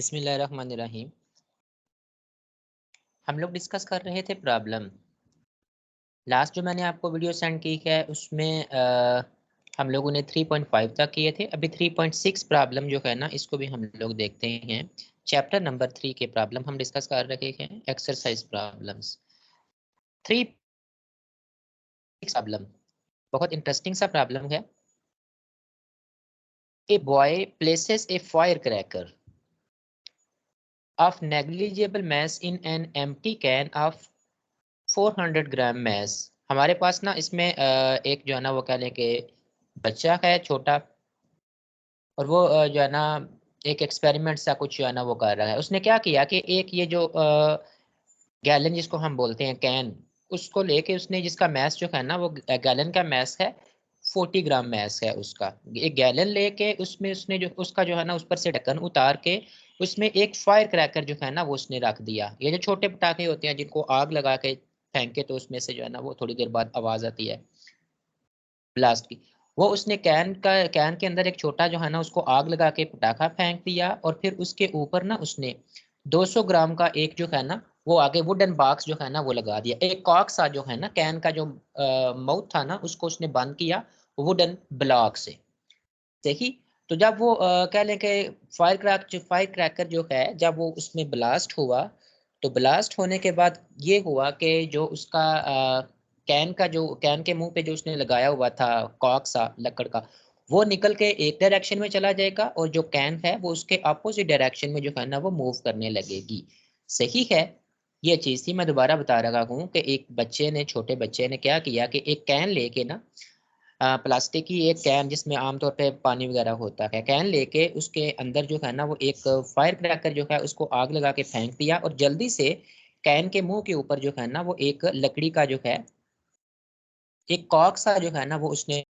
बिस्मिल्लाहिर्रहमानिर्रहीम। हम लोग डिस्कस कर रहे थे प्रॉब्लम। लास्ट जो मैंने आपको वीडियो सेंड की है उसमें हम लोगों ने 3.5 तक किए थे। अभी 3.6 प्रॉब्लम जो है ना इसको भी हम लोग देखते हैं। चैप्टर नंबर 3 के प्रॉब्लम हम डिस्कस कर रहे हैं। एक्सरसाइज प्रॉब्लम्स 3 प्रॉब्लम बहुत इंटरेस्टिंग सा प्रॉब्लम है। A boy places a fire cracker of negligible mass in an empty can of 400 gram mass. हमारे पास ना इसमें एक जो है ना वो कह लें कि बच्चा है छोटा, और वो जो है ना एक एक्सपेरिमेंट सा कुछ जो है ना वो कर रहा है। उसने क्या किया कि एक ये जो गैलन जिसको हम बोलते हैं कैन, उसको लेके उसने जिसका मैस जो है ना वो गैलन का मैस है 40 ग्राम मैस है उसका। एक गैलन लेके उसमें उसने जो उसका जो है ना उस पर से ढक्कन उतार के उसमें एक फायर क्रैकर जो है ना वो उसने रख दिया। ये जो छोटे पटाखे होते हैं जिनको आग लगा के फेंके तो उसमें से जो है ना वो थोड़ी देर बाद आवाज आती है ब्लास्ट की। वो उसने कैन के अंदर एक छोटा जो है ना उसको आग लगा के पटाखा फेंक दिया, और फिर उसके ऊपर ना उसने 200 ग्राम का एक जो है ना वो आगे वुडन बॉक्स जो है ना वो लगा दिया। एक कॉक सा जो है ना कैन का जो माउथ था ना उसको उसने बंद किया वुडन ब्लॉक से। सही। तो जब वो कह लें कि फायर क्रैकर जो है जब वो उसमें ब्लास्ट हुआ, तो ब्लास्ट होने के बाद ये हुआ कि जो उसका कैन के मुंह पे जो उसने लगाया हुआ था कॉक सा लकड़ का, वो निकल के एक डायरेक्शन में चला जाएगा, और जो कैन है वो उसके अपोजिट डायरेक्शन में जो है ना वो मूव करने लगेगी। सही है। ये चीज थी, मैं दोबारा बता रहा हूँ कि एक बच्चे ने छोटे बच्चे ने क्या किया कि एक कैन लेके ना प्लास्टिक की एक कैन जिसमें आमतौर पे पानी वगैरह होता है, कैन लेके उसके अंदर जो है ना वो एक फायर क्रैकर जो है उसको आग लगा के फेंक दिया, और जल्दी से कैन के मुंह के ऊपर जो है ना वो एक लकड़ी का जो है एक कॉक सा जो है ना वो उसने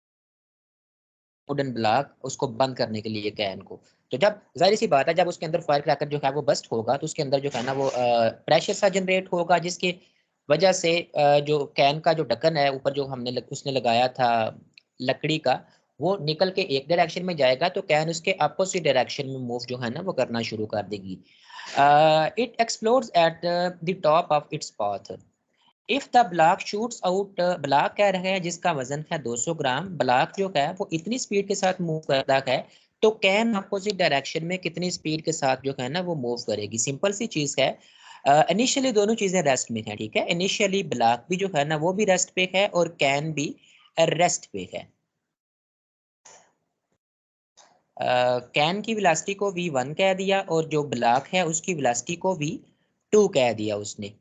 वुडन ब्लॉक उसको बंद करने के लिए कैन को। तो जब जाहिर सी बात है जब उसके अंदर फायर क्रैकर जो है वो बस्ट होगा तो उसके अंदर जो है ना वो प्रेशर सा जनरेट होगा, जिसकी वजह से जो कैन का जो ढक्कन है ऊपर जो उसने लगाया था लकड़ी का, वो निकल के एक डायरेक्शन में जाएगा, तो कैन उसके अपोजिट डायरेक्शन में मूव जो है ना वो करना शुरू कर देगी। It explodes at the top of its path. If the block shoots out, block कह रहे हैं जिसका वजन है 200 ग्राम, ब्लॉक जो है वो इतनी स्पीड के साथ मूव करता है, तो कैन अपोजिट डायरेक्शन में कितनी स्पीड के साथ जो है ना वो मूव करेगी। सिंपल सी चीज है। इनिशियली दोनों चीजें रेस्ट में है, ठीक है। इनिशियली ब्लॉक भी जो है ना वो भी रेस्ट पे है और कैन भी रेस्ट पे है। कैन की वेलोसिटी को v1 कह दिया, और जो ब्लॉक है उसकी वेलोसिटी को v2 कह दिया उसने।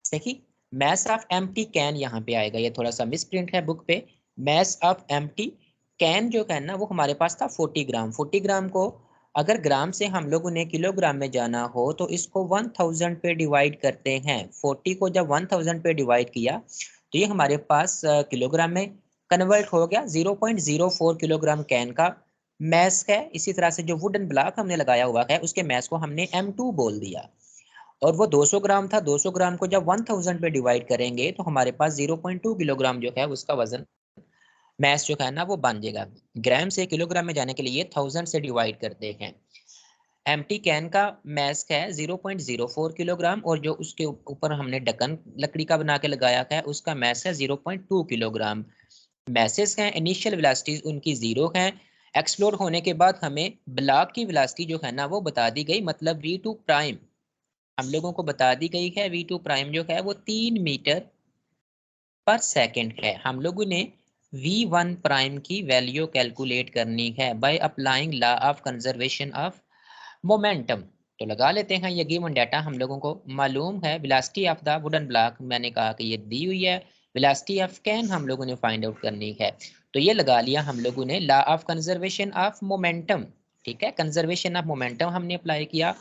सही। मैस ऑफ एम्प्टी कैन यहाँ पे आएगा, ये थोड़ा सा मिसप्रिंट है बुक पे। मैस ऑफ एम्प्टी कैन जो है ना वो हमारे पास था 40 ग्राम। 40 ग्राम को अगर ग्राम से हम लोगों ने किलोग्राम में जाना हो तो इसको 1000 पे डिवाइड करते हैं। 40 को जब 1000 पे डिवाइड किया तो ये हमारे पास किलोग्राम में कन्वर्ट हो गया। 0.04 किलोग्राम कैन का मैस है। इसी तरह से जो वुडन ब्लॉक हमने लगाया हुआ है उसके मैस को हमने m2 बोल दिया, और वो 200 ग्राम था। 200 ग्राम को जब 1000 पे डिवाइड करेंगे तो हमारे पास 0.2 किलोग्राम जो है उसका वजन मैस जो है ना वो बन जाएगा। ग्राम से किलोग्राम में जाने के लिए 1000 से डिवाइड करते हैं। एम्प्टी कैन का मैस है 0.04 किलोग्राम, और जो उसके ऊपर हमने ढक्कन लकड़ी का बना के लगाया है उसका मैस है 0.2 किलोग्राम। मैसेज हैं, इनिशियल वेलोसिटीज उनकी जीरो हैं। एक्सप्लोड होने के बाद हमें ब्लॉक की वेलोसिटी जो है ना वो बता दी गई, मतलब v2 प्राइम हम लोगों को बता दी गई है। v2 प्राइम जो है वो 3 मीटर पर सेकंड है। हम लोगों ने v1 प्राइम की वैल्यू कैलकुलेट करनी है by applying law of conservation of momentum. तो लगा लेते हैं। ये गिवन डाटा हम लोगों को मालूम है। Velocity of the wooden block मैंने कहा कि ये दी हुई है। वेलोसिटी ऑफ कैन हम लोगों ने फाइंड आउट करनी है, तो ये लगा लिया हम लोगों ने law of conservation of momentum. ठीक है, कंजर्वेशन ऑफ मोमेंटम हमने अप्लाई किया।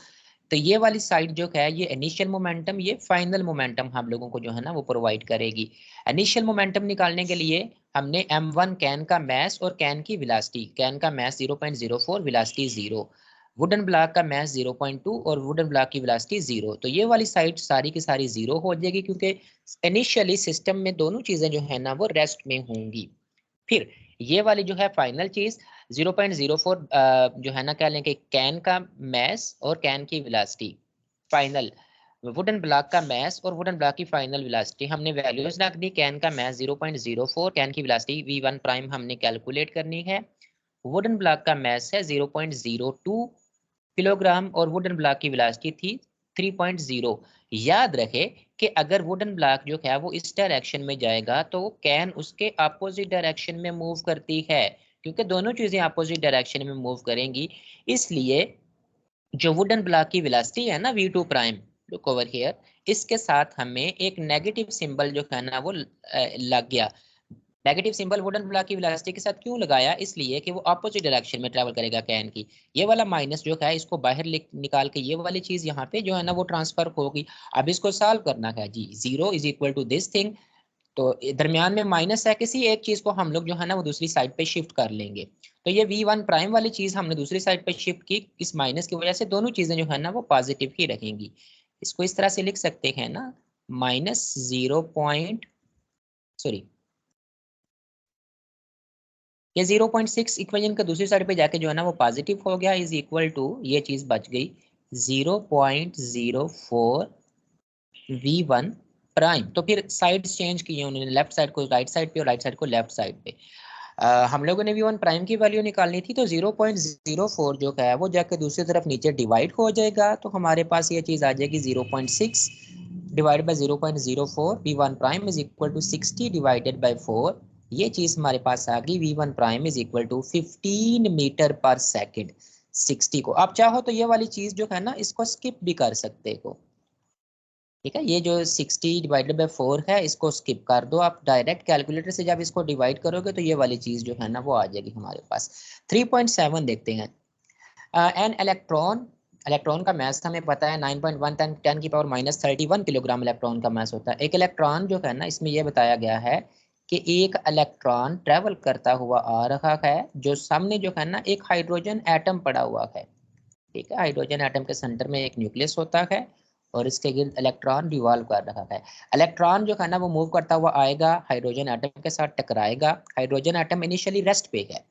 तो ये वाली साइड जो है ये इनिशियल मोमेंटम, ये फाइनल मोमेंटम हम लोगों को जो है ना वो प्रोवाइड करेगी। इनिशियल मोमेंटम निकालने के लिए हमने m1 कैन का मैस और कैन की वेलोसिटी, कैन का मैस 0.04, वेलोसिटी 0, वुडन ब्लॉक का मैस 0.2 और वुडन ब्लॉक की वेलोसिटी 0, तो ये वाली साइड सारी की सारी 0 हो जाएगी, क्योंकि इनिशियली सिस्टम में दोनों चीजें जो है ना वो रेस्ट में होंगी। फिर ये वाली जो है फाइनल चीज 0.04 जो है ना कह लें कि कैन का मैस और कैन की वेलोसिटी फाइनल, वुडन ब्लॉक का मैस और वुडन ब्लॉक की फाइनल वेलोसिटी हमने वैल्यूज रख दी। कैन का मैस 0.04, कैन की वेलोसिटी v1 प्राइम हमने कैलकुलेट करनी है। वुडन ब्लॉक का मैस है 0.02 किलोग्राम और वुडन ब्लॉक की वेलोसिटी थी 3.0। याद रखे कि अगर वुडन ब्लॉक जो है वो इस डायरेक्शन में जाएगा तो कैन उसके अपोजिट डायरेक्शन में मूव करती है, क्योंकि दोनों चीजें अपोजिट डायरेक्शन में मूव करेंगी। इसलिए जो वुडन ब्लॉक की वेलोसिटी है ना v2 prime, look over here, इसके साथ हमें एक नेगेटिव सिंबल जो है ना वो लग गया। नेगेटिव सिंबल वुडन ब्लॉक की वेलोसिटी के साथ क्यों लगाया? इसलिए कि वो अपोजिट डायरेक्शन में ट्रैवल करेगा कैन की। ये वाला माइनस जो है इसको बाहर निकाल के ये वाली चीज यहाँ पे जो है ना वो ट्रांसफर होगी। अब इसको सॉल्व करना है जी, 0 is equal to this thing, तो दरमियान में माइनस है, किसी एक चीज को हम लोग जो है ना वो दूसरी साइड पे शिफ्ट कर लेंगे। तो ये v1 प्राइम वाली चीज हमने दूसरी साइड पे शिफ्ट की, इस माइनस की वजह से दोनों चीजें जो है ना वो पॉजिटिव ही रहेंगी। इसको इस तरह से लिख सकते हैं ना, माइनस 0 पॉइंट, सॉरी, ये 0.6 इक्वेशन का दूसरी साइड पे जाके जो है ना वो पॉजिटिव हो गया, इज इक्वल टू, ये चीज बच गई 0.04 v1 प्राइम। तो फिर साइड चेंज किए उन्होंने, लेफ्ट साइड को राइट साइड पे और राइट साइड को लेफ्ट साइड पे। हम लोगों ने v1 प्राइम की वैल्यू निकालनी थी, तो 0.04 जो है वो जाके दूसरी तरफ नीचे डिवाइड हो जाएगा, तो हमारे पास ये चीज आ जाएगी 0.6 divide by 0.04, v1 prime is equal to 60 divided by 4। ये चीज हमारे पास आ गई v1 prime is equal to 15 metre पर सेकेंड। 60 को आप चाहो तो ये वाली चीज जो है ना इसको स्किप भी कर सकते हो, ठीक है। ये जो 60 डिवाइडेड बाई 4 है इसको स्किप कर दो आप, डायरेक्ट कैलकुलेटर से जब इसको डिवाइड करोगे तो ये वाली चीज जो है ना वो आ जाएगी हमारे पास। 3.7 देखते हैं। एन इलेक्ट्रॉन, इलेक्ट्रॉन का मास हमें पता है 9.1 10 की पावर माइनस 31 किलोग्राम इलेक्ट्रॉन का मास होता है। एक इलेक्ट्रॉन जो है ना इसमें यह बताया गया है कि एक इलेक्ट्रॉन ट्रेवल करता हुआ आ रहा है, जो सामने जो है ना एक हाइड्रोजन एटम पड़ा हुआ है, ठीक है। हाइड्रोजन एटम के सेंटर में एक न्यूक्लियस होता है और इसके गिर्द इलेक्ट्रॉन रिवॉल्व कर रहा है। इलेक्ट्रॉन जो है ना वो मूव करता हुआ आएगा, हाइड्रोजन एटम के साथ टकराएगा। हाइड्रोजन एटम इनिशियली रेस्ट पे है,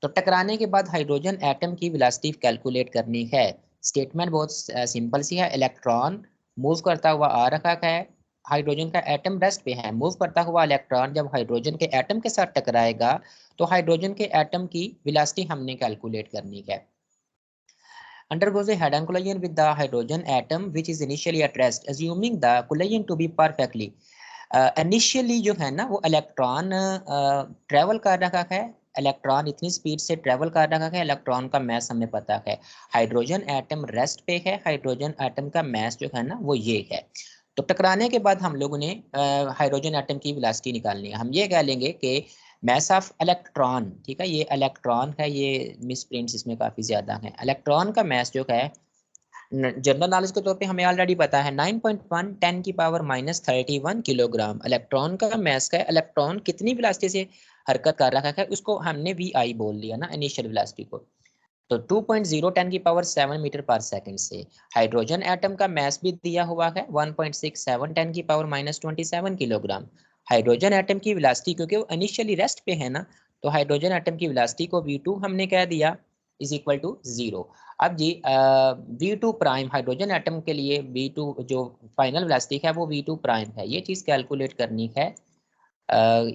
तो टकराने के बाद हाइड्रोजन एटम की वेलोसिटी कैलकुलेट करनी है। स्टेटमेंट बहुत सिंपल सी है, इलेक्ट्रॉन मूव करता हुआ आ रखा है, हाइड्रोजन का एटम रेस्ट पे है। मूव करता हुआ इलेक्ट्रॉन जब हाइड्रोजन के एटम के साथ टकराएगा तो हाइड्रोजन के एटम की वेलोसिटी हमने कैलकुलेट करनी है। Undergoes a head-on collision with the hydrogen atom which is initially at rest, assuming the collision to be perfectly initially जो है ना वो इलेक्ट्रॉन ट्रेवल कर रहा है, इलेक्ट्रॉन इतनी स्पीड से ट्रेवल कर रहा है, इलेक्ट्रॉन का मैस हमें पता है, हाइड्रोजन एटम रेस्ट पे है, हाइड्रोजन एटम का मैस जो है ना वो ये है। तो टकराने के बाद हम लोगों ने हाइड्रोजन एटम की वेलोसिटी निकालनी है। हम ये कह लेंगे कि मैस ऑफ इलेक्ट्रॉन, ठीक है, ये इलेक्ट्रॉन है, ये मिस प्रिंट्स इसमें काफ़ी ज़्यादा हैं। इलेक्ट्रॉन का मैस जो है जनरल नॉलेज के तौर पे हमें ऑलरेडी पता है 9.1 10 की पावर माइनस 31 किलोग्राम इलेक्ट्रॉन का मैस का। इलेक्ट्रॉन कितनी वेलोसिटी से हरकत कर रहा है उसको हमने वी आई बोल दिया ना, इनिशियल वेलोसिटी को। तो 2.0 10 की पावर 7 मीटर पर सेकंड से हाइड्रोजन एटम का मैस भी दिया हुआ है 1.67 10 की power minus 27 kilogram. Hydrogen atom की वेलोसिटी क्योंकि वो इनिशियली रेस्ट पे है ना, तो हाइड्रोजन एटम की वेलोसिटी को v2 हमने कह दिया इज इक्वल टू 0। अब जी v2 प्राइम हाइड्रोजन एटम के लिए v2 जो फाइनल वेलोसिटी है वो v2 प्राइम है, ये चीज़ कैलकुलेट करनी है।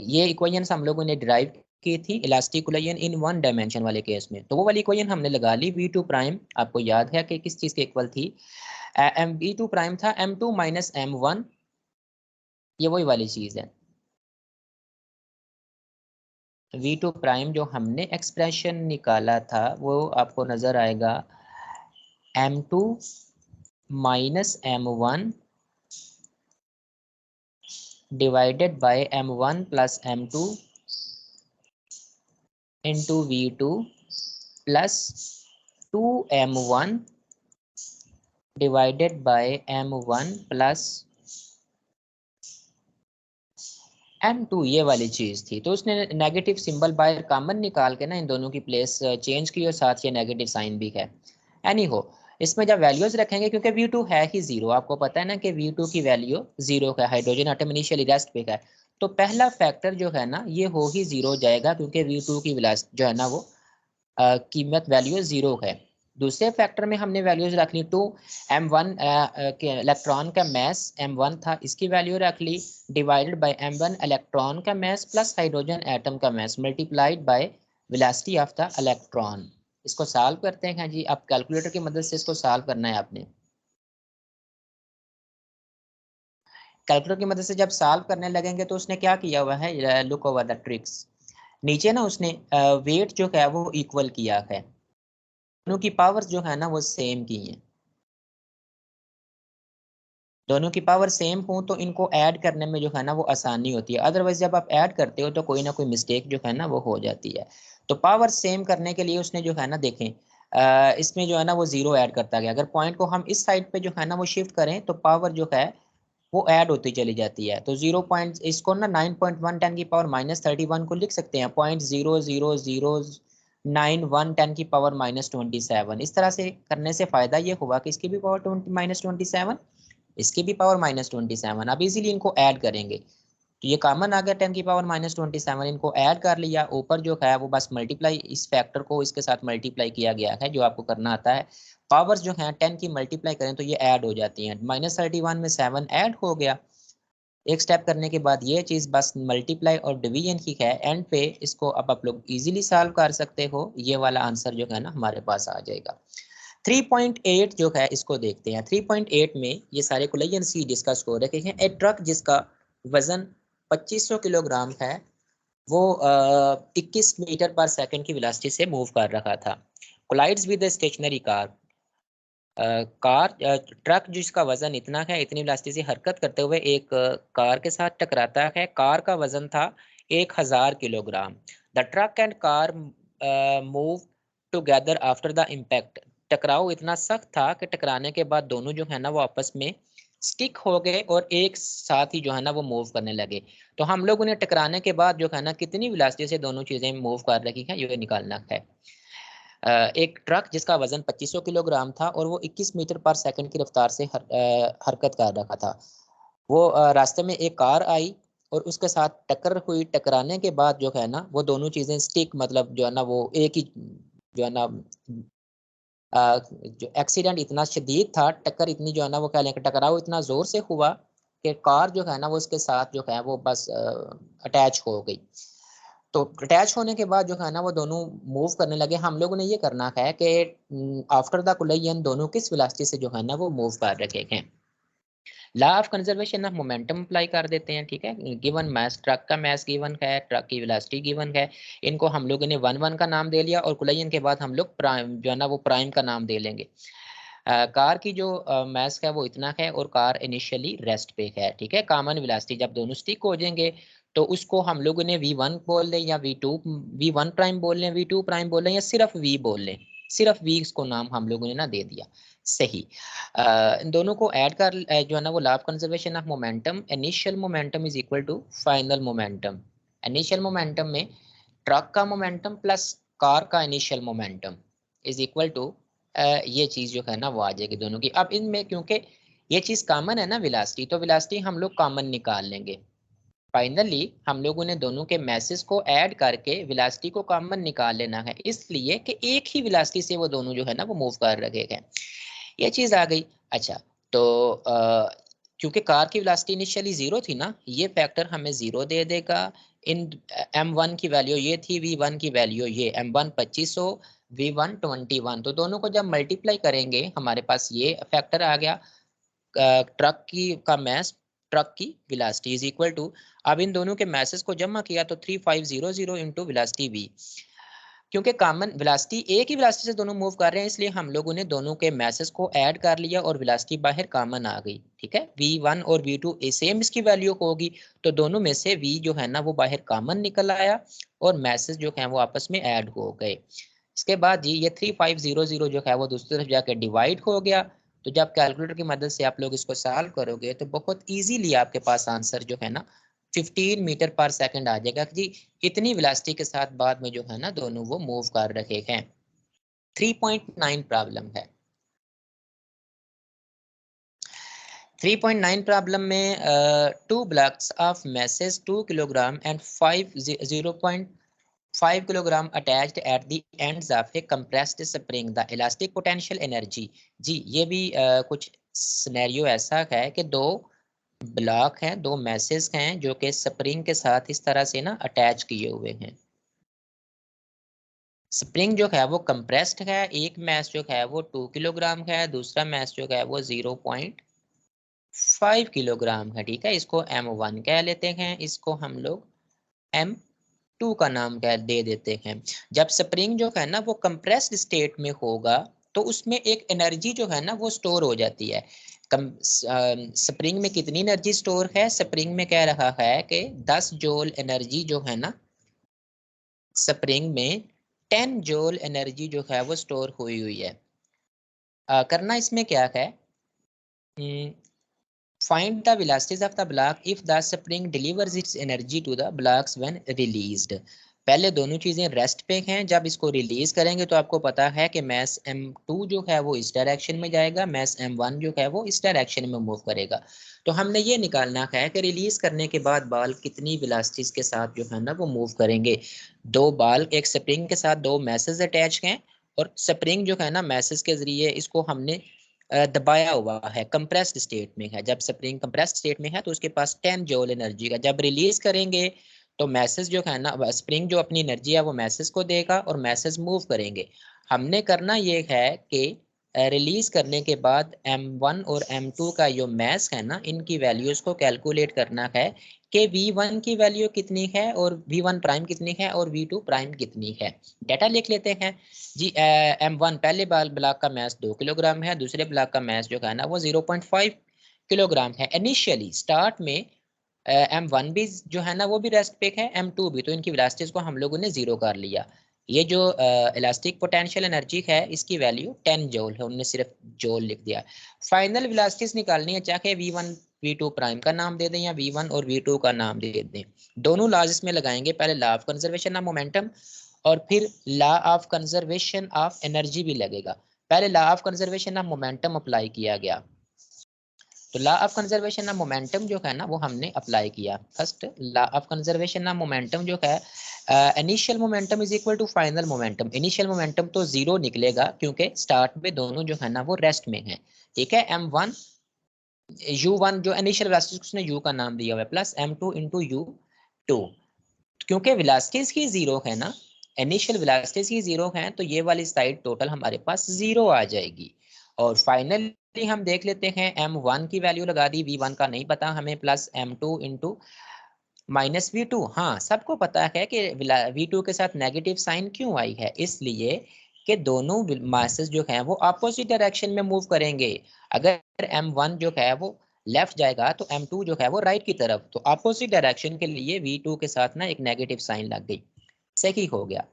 ये इक्वेशंस हम लोगों ने डिराइव की थी elastic collision in one dimension वाले केस में, तो वो वाली इक्वेशन हमने लगा ली। v2 प्राइम आपको याद है कि किस चीज़ के इक्वल थी? v2 प्राइम था m2 माइनस m1, ये वही वाली चीज़ है। v2 प्राइम जो हमने एक्सप्रेशन निकाला था वो आपको नज़र आएगा m2 minus m1 divided by m1 plus m2 into v2 plus 2m1 divided by m1 plus m2, ये वाली चीज़ थी। तो उसने नेगेटिव सिंबल बाय कॉमन निकाल के ना इन दोनों की प्लेस चेंज की और साथ ये नेगेटिव साइन भी है। एनी हो, इसमें जब वैल्यूज रखेंगे क्योंकि v2 है ही 0, आपको पता है ना कि v2 की वैल्यू 0 है, हाइड्रोजन एटम इनिशियली रेस्ट पे है, तो पहला फैक्टर जो है ना ये हो ही जीरो जाएगा, क्योंकि v2 की वेलोसिटी जो है ना वो कीमत वैल्यू जीरो है। दूसरे फैक्टर में हमने वैल्यूज रख ली, टू m1 के इलेक्ट्रॉन का मैस m1 था, इसकी वैल्यू रख ली, डिवाइडेड बाय m1 इलेक्ट्रॉन का मैस प्लस हाइड्रोजन एटम का mass multiplied by velocity of the electron. इसको सॉल्व करते हैं जी। अब कैलकुलेटर की मदद से इसको सॉल्व करना है आपने। कैलकुलेटर की मदद से जब सॉल्व करने लगेंगे तो उसने क्या किया हुआ है, लुक ओवर द ट्रिक्स। नीचे ना उसने वेट जो है वो इक्वल किया है, दोनों की पावर्स जो है ना वो सेम की हैं। दोनों की पावर सेम हो तो इनको ऐड करने में जो है ना वो आसानी होती है, अदरवाइज जब आप ऐड करते हो तो कोई ना कोई मिस्टेक जो है ना वो हो जाती है। तो पावर सेम करने के लिए उसने जो है ना देखें, इसमें जो है ना वो जीरो ऐड करता गया। अगर पॉइंट को हम इस साइड पे जो है ना वो शिफ्ट करें तो पावर जो है वो ऐड होती चली जाती है। तो 0 पॉइंट इसको ना 9.1 10 की पावर -31 को लिख सकते हैं 0.0009 1 10 की पावर -27। इस तरह से करने से फायदा ये हुआ कि इसकी भी पावर -27, इसकी भी पावर -27। अब इजीली इनको ऐड करेंगे तो ये कॉमन आ गया 10 की पावर -27, इनको ऐड कर लिया। ऊपर जो है वो बस मल्टीप्लाई, इस फैक्टर को इसके साथ मल्टीप्लाई किया गया है जो आपको करना आता है। पावर्स जो हैं 10 की मल्टीप्लाई करें तो ये ऐड हो जाती हैं, -31 में 7 ऐड हो गया। एक स्टेप करने के बाद ये चीज़ बस मल्टीप्लाई और डिवीजन की है, एंड पे इसको अब आप लोग इजीली सॉल्व कर सकते हो। ये वाला आंसर जो है ना हमारे पास आ जाएगा। 3.8 जो है इसको देखते हैं। 3.8 में ये सारे कोलिजन सी डिस्कस हो रखे हैं। ए ट्रक जिसका वजन 2500 किलोग्राम है, वो 21 मीटर पर सेकंड की वेलोसिटी से मूव कर रहा था। Collides with stationary car, truck जिसका वजन इतना है, इतनी वेलोसिटी से हरकत करते हुए एक कार के साथ टकराता है। कार का वजन था 1000 kilogram. The truck and car move together after the impact. टकराव इतना सख्त था कि टकराने के बाद दोनों जो है ना वो आपस में स्टिक हो गए और एक साथ ही जो है ना वो मूव करने लगे। तो हम लोग उन्हें टकराने के बाद जो है ना कितनी वेलोसिटी से दोनों चीजें मूव कर रही हैं ये निकालना है। एक ट्रक जिसका वजन 2500 किलोग्राम था और वो 21 मीटर पर सेकंड की रफ्तार से हरकत कर रहा था। वो रास्ते में एक कार आई और उसके साथ टक्कर हुई। टकराने के बाद जो है ना वो दोनों चीजें स्टिक, मतलब जो है ना वो एक ही जो है ना जो एक्सीडेंट इतना शदीद था, टक्कर इतनी जो है ना वो कह लें कि टकराव इतना जोर से हुआ कि कार जो है ना वो उसके साथ जो है वो बस अटैच हो गई। तो अटैच होने के बाद जो है ना वो दोनों मूव करने लगे। हम लोगों ने ये करना है कि आफ्टर द कोलिजन दोनों किस वेलोसिटी से जो है ना वो मूव कर रखे हैं। Law of conservation of momentum apply कर देते हैं। ठीक है, गिवन मैस, ट्रक का मैस गिवन है, ट्रक की वेलोसिटी गिवन है, इनको हम लोगों ने 1 1 का नाम दे लिया और कोलिजन के बाद हम लोग प्राइम जो है ना वो प्राइम का नाम दे लेंगे। कार की जो मैस है वो इतना है और कार इनिशियली रेस्ट पे है। ठीक है, कॉमन वेलोसिटी जब दोनों स्टिक हो जाएंगे तो उसको हम लोगों ने v1 बोल लें या v2, v1 प्राइम बोल लें, v2 प्राइम बोल लें या सिर्फ v बोल लें। सिर्फ v इसको नाम हम लोगों ने ना दे दिया। सही। इन दोनों को ऐड कर जो है ना वो law of conservation of momentum, initial momentum is equal to final momentum. Initial momentum में ट्रक का मोमेंटम प्लस कार का initial momentum is equal to ये चीज जो है ना वो आ जाएगी दोनों की। अब इनमें क्योंकि ये चीज कॉमन है ना वेलोसिटी, तो वेलोसिटी हम लोग कॉमन निकाल लेंगे। फाइनली हम लोगों ने दोनों के मैसेज को ऐड करके वेलोसिटी को कॉमन निकाल लेना है, इसलिए कि एक ही वेलोसिटी से वो दोनों जो है ना वो मूव कर रहे हैं। ये चीज आ गई। अच्छा, तो क्योंकि कार की वेलोसिटी इनिशियली जीरो थी ना, ये फैक्टर हमें जीरो दे देगा। इन m1 की वैल्यू ये थी, v1 की वैल्यू ये, m1 2500, v1 21। तो दोनों को जब मल्टीप्लाई करेंगे हमारे पास ये फैक्टर आ गया। ट्रक की का मैस, ट्रक की वेलोसिटी इज इक्वल टू, अब इन दोनों के मैसेज को जमा किया तो 3500 इंटू वेलोसिटी v। क्योंकि कॉमन वेलोसिटी एक ही वेलोसिटी से दोनों मूव कर रहे हैं, इसलिए हम लोगों ने दोनों के मैसेज को ऐड कर लिया और वेलोसिटी बाहर कॉमन आ गई। ठीक है, v1 और v2 सेम इसकी वैल्यू होगी, तो दोनों में से v जो है ना वो बाहर कॉमन निकल आया और मैसेज जो है वो आपस में ऐड हो गए। इसके बाद जी ये 3500 जो है वो दूसरी तरफ जाके डिवाइड हो गया। तो जब कैलकुलेटर की मदद से आप लोग इसको सॉल्व करोगे तो बहुत इजीली आपके पास आंसर जो है ना 15 मीटर पर सेकंड आ जाएगा जी। इतनी वेलोसिटी के साथ बाद में जो है ना दोनों वो मूव कर रहे हैं। 3.9 प्रॉब्लम है। 3.9 प्रॉब्लम में 2 blocks of masses 2 kilogram and 0.5 kilogram attached at the ends of a compressed spring. The elastic potential energy. जी ये भी कुछ सिनेरियो ऐसा है कि दो ब्लॉक हैं, दो मैसेज हैं जो कि स्प्रिंग के साथ इस तरह से ना अटैच किए हुए हैं। स्प्रिंग जो है वो कंप्रेस्ड है, एक मैस जो है वो 2 किलोग्राम है, दूसरा मैस जो है वो 0.5 किलोग्राम है। ठीक है, इसको M1 कह लेते हैं, इसको हम लोग M2 का नाम दे देते हैं। जब स्प्रिंग जो है ना वो कंप्रेस्ड स्टेट में होगा तो उसमें एक एनर्जी जो है ना वो स्टोर हो जाती है। स्प्रिंग में कितनी एनर्जी स्टोर है? स्प्रिंग में कह रहा है कि 10 जूल एनर्जी जो है ना, स्प्रिंग में 10 जूल एनर्जी जो है वो स्टोर हुई हुई है। करना इसमें क्या है, find the velocities of the block if the spring delivers its energy to the blocks when released। पहले दोनों चीजें रेस्ट पे हैं, जब इसको रिलीज करेंगे तो आपको पता है कि मैस M2 जो है वो इस डायरेक्शन में जाएगा, मैस M1 जो है वो इस डायरेक्शन में मूव करेगा। तो हमने ये निकालना है कि रिलीज करने के बाद बाल कितनी वेलोसिटीज के साथ जो है ना वो मूव करेंगे। दो बाल एक स्प्रिंग के साथ दो मैसेज अटैच हैं और स्प्रिंग जो है ना मैसेज के जरिए इसको हमने दबाया हुआ है, कंप्रेस्ड स्टेट में है। जब स्प्रिंग कंप्रेस्ड स्टेट में है तो उसके पास 10 जूल एनर्जी का, जब रिलीज करेंगे तो मैसेज जो है ना, स्प्रिंग जो अपनी एनर्जी है वो मैसेज को देगा और मैसेज मूव करेंगे। हमने करना ये है कि रिलीज करने के बाद M1 और M2 का जो मैस है ना, इनकी वैल्यूज को कैलकुलेट करना है कि V1 की वैल्यू कितनी है और V1 प्राइम कितनी है और V2 प्राइम कितनी है। डाटा लिख लेते हैं जी। M1 पहले ब्लॉक का मैस 2 किलोग्राम है, दूसरे ब्लॉक का मैस जो है ना वो 0.5 किलोग्राम है। इनिशियली स्टार्ट में M1 भी जो है ना वो भी रेस्ट पे है, M2 भी, तो इनकी वेलोसिटीज को हम लोगों ने जीरो कर लिया। ये जो इलास्टिक पोटेंशियल एनर्जी है इसकी वैल्यू 10 जूल है, उन्होंने सिर्फ जूल लिख दिया। फाइनल वेलोसिटीज निकालनी है, चाहे V1 V2 प्राइम का नाम दे दें या V1 और V2 का नाम दे दें। दोनों लॉज इसमें लगाएंगे, पहले law of conservation of momentum और फिर law of conservation of energy भी लगेगा। पहले law of conservation of momentum apply किया गया, तो law of conservation of momentum जो है ना वो हमने अप्लाई किया। First law of conservation of momentum जो है, initial momentum is equal to final momentum. Initial momentum तो जीरो निकलेगा क्योंकि स्टार्ट में दोनों जो है ना वो रेस्ट में है। ठीक है, M1 U1 जो इनिशियल वेलोसिटी उसने U का नाम दिया हुआ है, प्लस M2 इंटू U2। क्योंकि वेलोसिटीज ही जीरो है ना, इनिशियल वेलोसिटीज ही जीरो हैं, तो ये वाली साइड टोटल हमारे पास जीरो आ जाएगी। और फाइनली हम देख लेते हैं, M1 की वैल्यू लगा दी, V1 का नहीं पता हमें, plus M2 into minus V2। हाँ, सबको पता है कि V2 के साथ नेगेटिव साइन क्यों आई है, इसलिए कि दोनों मासेस जो हैं वो अपोजिट डायरेक्शन में मूव करेंगे। अगर M1 जो है वो लेफ्ट जाएगा तो M2 जो है वो राइट की तरफ, तो अपोजिट डायरेक्शन के लिए V2 के साथ ना एक नेगेटिव साइन लग गई। सही हो गया।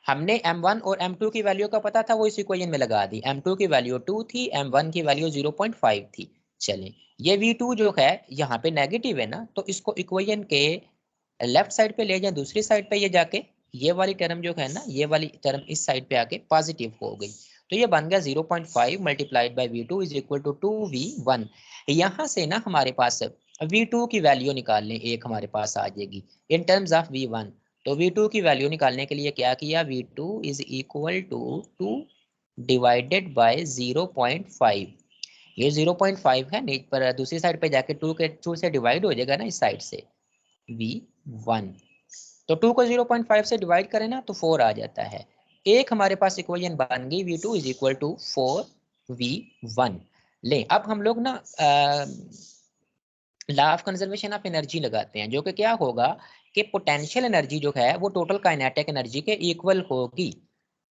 हमने M1 और M2 की वैल्यू का पता था, वो इस इक्वेशन में लगा दी। M2 की वैल्यू 2 थी, M1 की वैल्यू 0.5 थी। चलें, ये V2 जो है यहाँ पे नेगेटिव है ना, तो इसको इक्वेशन के लेफ्ट साइड पे ले जाए, दूसरी साइड पे ये जाके ये वाली टर्म जो है ना, ये वाली टर्म इस साइड पे आके पॉजिटिव हो गई। तो ये बन गया 0.5 multiplied by V2 is equal to 2V1। यहाँ से ना हमारे पास V2 की वैल्यू निकालने एक हमारे पास आ जाएगी इन टर्म्स ऑफ V1। तो V2 की वैल्यू निकालने के लिए क्या किया, V2 is equal to 2 divided by 0.5। ये 0.5 है, नीचे पर दूसरी साइड पे जाके 2 से डिवाइड हो जाएगा ना इस साइड से, V1। तो 2 को 0.5 से डिवाइड करें ना तो 4 आ जाता है। एक हमारे पास इक्वेशन बन गई, V2 is equal to 4V1। ले अब हम लोग ना law of conservation of energy लगाते हैं, जो कि क्या होगा कि पोटेंशियल एनर्जी जो है वो टोटल काइनेटिक एनर्जी के इक्वल होगी।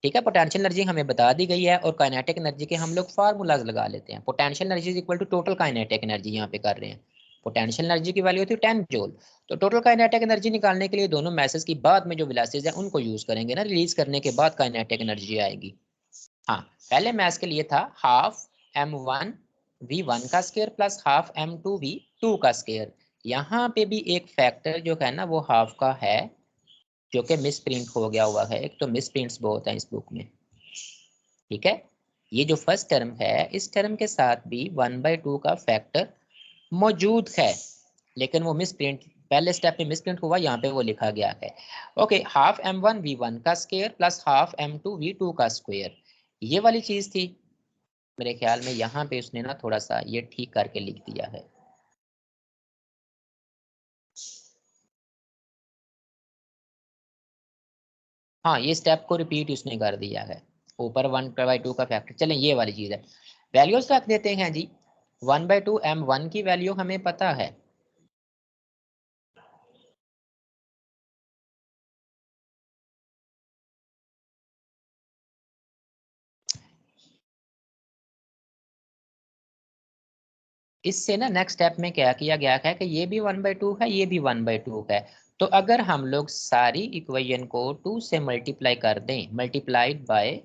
ठीक है, पोटेंशियल एनर्जी हमें बता दी गई है और काइनेटिक एनर्जी के हम लोग फार्मूलाज लगा लेते हैं। Potential energy is equal to total kinetic energy यहाँ पे कर रहे हैं। पोटेंशियल एनर्जी की वैल्यू थी 10 जूल, तो टोटल काइनेटिक एनर्जी निकालने के लिए दोनों मैसेज की बाद में जो वेलोसिटीज है उनको यूज करेंगे ना, रिलीज करने के बाद काइनेटिक एनर्जी आएगी। हाँ, पहले मैथ के लिए था हाफ M1 V1 का square plus half M2 V2 का स्केयर। यहाँ पे भी एक फैक्टर जो है ना वो हाफ का है, जो कि मिस प्रिंट हो गया हुआ है। एक तो मिस प्रिंट्स बहुत है इस बुक में। ठीक है, ये जो फर्स्ट टर्म है इस टर्म के साथ भी 1/2 का फैक्टर मौजूद है, लेकिन वो मिसप्रिंट पहले स्टेप में मिसप्रिंट हुआ, यहाँ पे वो लिखा गया है। ओके, हाफ m1v1 का स्क्वायर प्लस हाफ m2v2 का स्क्वायर, ये वाली चीज थी। मेरे ख्याल में यहाँ पे उसने ना थोड़ा सा ये ठीक करके लिख दिया है। हाँ, ये स्टेप को रिपीट उसने कर दिया है, ऊपर 1/2 का फैक्टर। चलें, ये वाली चीज है। वैल्यूज रख देते हैं जी। 1/2 m1 की वैल्यू हमें पता है, इससे ना नेक्स्ट स्टेप में क्या किया गया है कि ये भी 1/2 है, ये भी 1/2 है। तो अगर हम लोग सारी इक्वेशन को 2 से मल्टीप्लाई कर दें, मल्टीप्लाइड बाय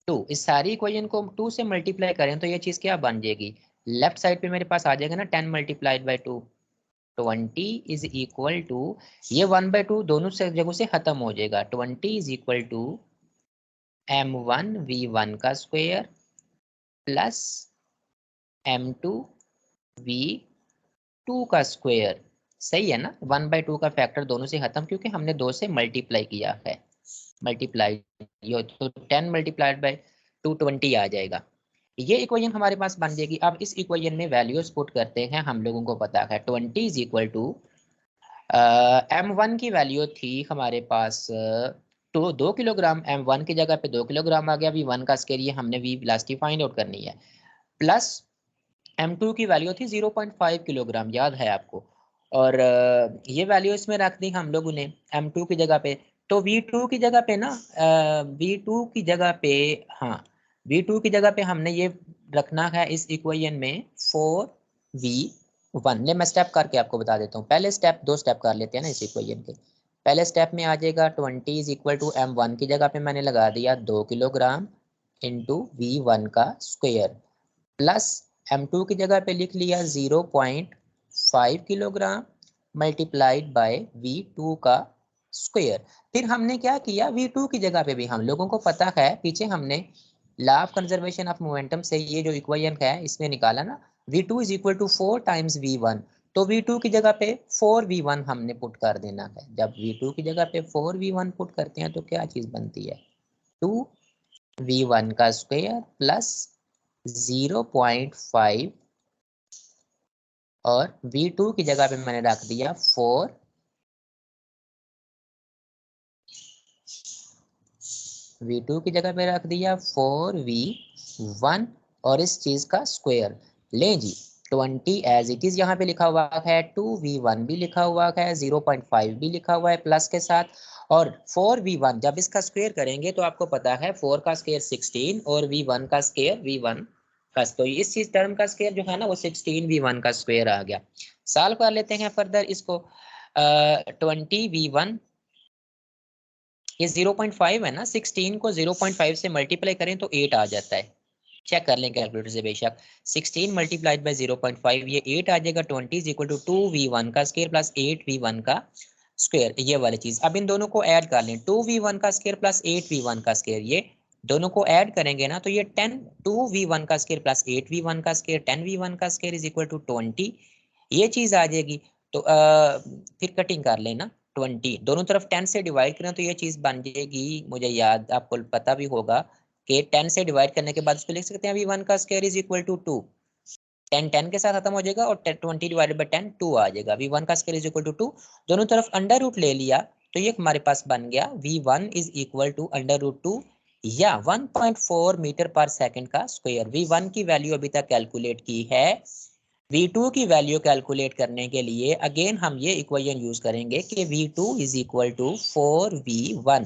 2, इस सारी इक्वेशन को 2 से मल्टीप्लाई करें तो ये चीज क्या बन जाएगी, लेफ्ट साइड पे मेरे पास आ जाएगा ना 10 multiplied by 2, 20 is equal to, ये 1/2 दोनों से जगहों से खत्म हो जाएगा। 20 इज इक्वल टू m1v1 का स्क्वायर प्लस m2v2 का स्क्वायर। सही है ना, 1/2 का फैक्टर दोनों से खत्म, क्योंकि हमने 2 से मल्टीप्लाई किया है। मल्टीप्लाई, ये तो 10 मल्टीप्लाइड बाय 220 आ जाएगा। ये इक्वेशन हमारे पास बन जाएगी। अब इस इक्वेशन में वैल्यूज पुट करते हैं। हम लोगों को पता है 20 इज इक्वल टू m1 की वैल्यू थी हमारे पास तो 2 किलोग्राम, m1 की जगह पे 2 किलोग्राम आ गया। v1 का स्केयर, ये हमने v वेलोसिटी फाइंड आउट करनी है, प्लस m2 की वैल्यू थी 0.5 किलोग्राम, याद है आपको। और ये वैल्यू इसमें रख दी हम लोगों ने m2 की जगह पे। तो v2 की जगह पे ना v2 की जगह पे, हाँ, v2 की जगह पे हमने ये रखना है इस इक्वेशन में 4v1। ले मैं स्टेप करके आपको बता देता हूँ। पहले स्टेप, दो स्टेप कर लेते हैं ना इस इक्वेशन के। पहले स्टेप में आ जाएगा 20 इज इक्वल टू m1 की जगह पे मैंने लगा दिया 2 किलोग्राम इंटू v1 का स्क्वायर, प्लस m2 की जगह पे लिख लिया 0.5 किलोग्राम मल्टीप्लाइड बाय v2 का स्क्वायर। फिर हमने क्या किया, v2 की जगह पे भी हम लोगों को पता है, पीछे हमने law of conservation of momentum से ये जो इक्वेशन है इसमें निकाला ना, v2 is equal to 4 times v1। तो v2 की जगह पे 4v1 हमने पुट कर देना है। जब v2 की जगह पे 4v1 पुट करते हैं तो क्या चीज बनती है, 2v1 का स्क्वायर प्लस 0.5, और v2 की जगह पे मैंने रख दिया 4, v2 की जगह पे रख दिया 4v1 और इस चीज का स्क्वायर। ले जी, 20 एज इट इज यहाँ पे लिखा हुआ है, 2v1 भी लिखा हुआ है, 0.5 भी लिखा हुआ है प्लस के साथ, और 4v1 जब इसका स्क्वायर करेंगे तो आपको पता है 4 का स्क्वायर 16 और v1 का स्क्वायर v1 का, तो इस चीज टर्म का स्क्वायर जो है ना वो 16 v1 का स्क्वायर आ गया। सॉल्व कर लेते हैं फर्दर इसको। 20v1, ये 0.5 है ना, 16 को 0.5 से मल्टीप्लाई करें तो 8 आ जाता है। चेक कर लें कैलकुलेटर से बेशक। 16 मल्टीप्लाइड बाय 0.5, ये 8 आ जाएगा। 20 इज इक्वल टू 2v1 का स्क्वायर प्लस 8v1 का स्क्वायर, ये वाली चीज। अब इन दोनों को ऐड कर लें, 2v1 का स्क्वायर प्लस 8v1 का स्क्वायर, ये दोनों को ऐड करेंगे ना तो ये 10, 2v1 का स्क्वायर प्लस 8v1 का स्क्वायर, 10v1 का स्क्वायर इज इक्वल टू 20, ये चीज आ जाएगी। तो फिर कटिंग कर लेना, 20 दोनों तरफ 10 से डिवाइड करें तो ये चीज बन जाएगी, मुझे याद, आपको पता भी होगा कि 10 से डिवाइड करने के बाद इसको लिख सकते हैं v1 का स्क्वायर इज इक्वल टू 2, 10 10 के साथ खत्म हो जाएगा और 20 डिवाइडेड बाय 10 2 आ जाएगा। v1 का स्क्वायर इज इक्वल टू 2, दोनों तरफ अंडर रूट ले लिया तो ये हमारे पास बन गया v1 is equal to under root 2 या 1.4 मीटर पर सेकंड का स्क्वायर। v1 की वैल्यू अभी तक कैलकुलेट की है। v2 की वैल्यू कैलकुलेट करने के लिए अगेन हम ये इक्वेशन यूज करेंगे कि v2 is equal to 4v1,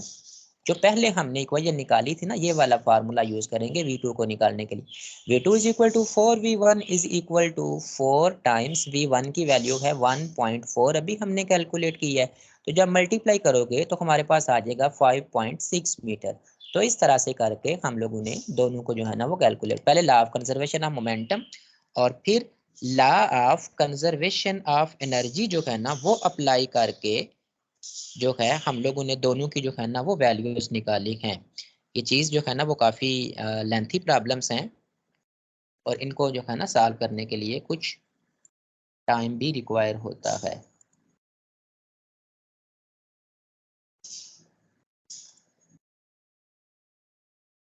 जो पहले हमने इक्वेशन निकाली थी ना, ये वाला फार्मूला यूज करेंगे v2 को निकालने के लिए। v2 is equal to 4v1 is equal to 4 times v1 की वैल्यू है 1.4, अभी हमने कैलकुलेट की है। तो जब मल्टीप्लाई करोगे तो हमारे पास आ जाएगा 5.6 मीटर। तो इस तरह से करके हम लोगों ने दोनों को जो है ना वो कैलकुलेट, पहले law of conservation of momentum और फिर law of conservation of energy जो है ना वो अप्लाई करके जो है हम लोगों ने दोनों की जो है ना वो वैल्यूज निकाली हैं। ये चीज़ जो है ना वो काफ़ी लेंथी प्रॉब्लम्स हैं और इनको जो है ना सॉल्व करने के लिए कुछ टाइम भी रिक्वायर होता है।